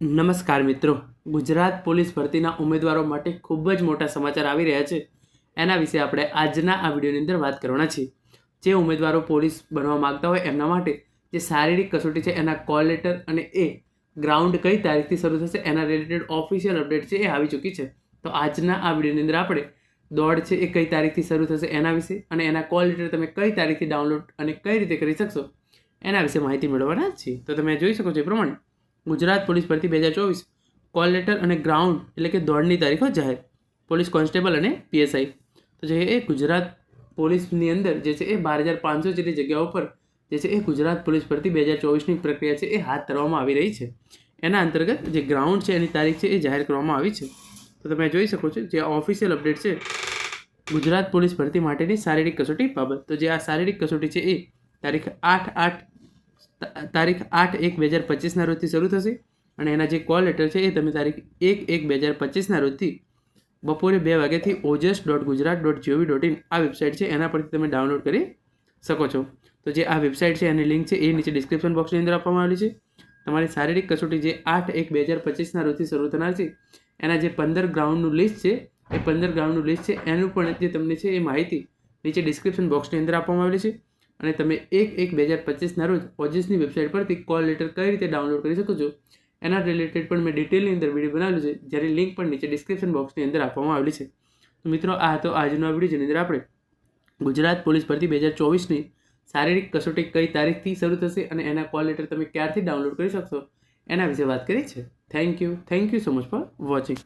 નમસ્કાર મિત્રો, ગુજરાત પોલીસ ભરતીના ઉમેદવારો માટે ખૂબ જ મોટા સમાચાર આવી રહ્યા છે. એના વિશે આપણે આજના આ વિડીયોની અંદર વાત કરવાના છીએ. જે ઉમેદવારો પોલીસ બનવા માંગતા હોય એમના માટે જે શારીરિક કસોટી છે એના કોલ લેટર અને એ ગ્રાઉન્ડ કઈ તારીખથી શરૂ થશે એના રિલેટેડ ઓફિશિયલ અપડેટ છે એ આવી ચૂકી છે. તો આજના આ વિડીયોની અંદર આપણે દોડ છે એ કઈ તારીખથી શરૂ થશે એના વિશે અને એના કોલ લેટર તમે કઈ તારીખથી ડાઉનલોડ અને કઈ રીતે કરી શકશો એના વિશે માહિતી મેળવવાના છીએ. તો તમે જોઈ શકો છો એ પ્રમાણે ગુજરાત પોલીસ ભરતી 2024 કોલ લેટર અને ગ્રાઉન્ડ એટલે કે દોડની તારીખો જાહેર. પોલીસ કોન્સ્ટેબલ અને પીએસઆઈ તો જે એ ગુજરાત પોલીસની અંદર જે છે એ 12,500 જેટલી જગ્યાઓ પર જે છે એ ગુજરાત પોલીસ ભરતી 2024ની પ્રક્રિયા છે એ હાથ ધરવામાં આવી રહી છે. એના અંતર્ગત જે ગ્રાઉન્ડ છે એની તારીખ છે એ જાહેર કરવામાં આવી છે. તો તમે જોઈ શકો છો જે ઓફિશિયલ અપડેટ છે ગુજરાત પોલીસ ભરતી માટેની શારીરિક કસોટી બાબત. તો જે આ શારીરિક કસોટી છે એ તારીખ 8/1/2025ના રોજથી શરૂ થશે અને એના જે કોલ લેટર છે એ તમે તારીખ 1/1/2025ના રોજથી બપોરે 2 વાગ્યાથી ojas.gujarat.gov.in આ વેબસાઇટ છે એના પરથી તમે ડાઉનલોડ કરી શકો છો. તો જે આ વેબસાઇટ છે એની લિંક છે એ નીચે ડિસ્ક્રિપ્શન બોક્સની અંદર આપવામાં આવેલી છે. તમારી શારીરિક કસોટી જે 8/1/2025ના રોજથી શરૂ થનાર છે એના જે 15 ગ્રાઉન્ડનું લિસ્ટ છે એ 15 ગ્રાઉન્ડનું લિસ્ટ છે એનું પણ જે તમને છે એ માહિતી નીચે ડિસ્ક્રિપ્શન બોક્સની અંદર આપવામાં આવેલી છે. અને તમે 1/1/2025ના રોજ ઓજસની વેબસાઇટ પરથી કોલ લેટર કઈ રીતે ડાઉનલોડ કરી શકો છો એના રિલેટેડ પણ મેં ડિટેલની અંદર વિડીયો બનાવેલું છે, જેની લિંક પણ નીચે ડિસ્ક્રિપ્શન બોક્સની અંદર આપવામાં આવેલી છે. તો મિત્રો આ હતો આજનો આ વિડીયો જેની અંદર આપણે ગુજરાત પોલીસ ભરતી 2024ની શારીરિક કસોટી કઈ તારીખથી શરૂ થશે અને એના કોલ લેટર તમે ક્યારથી ડાઉનલોડ કરી શકશો એના વિશે વાત કરી છે. Thank you so much for watching.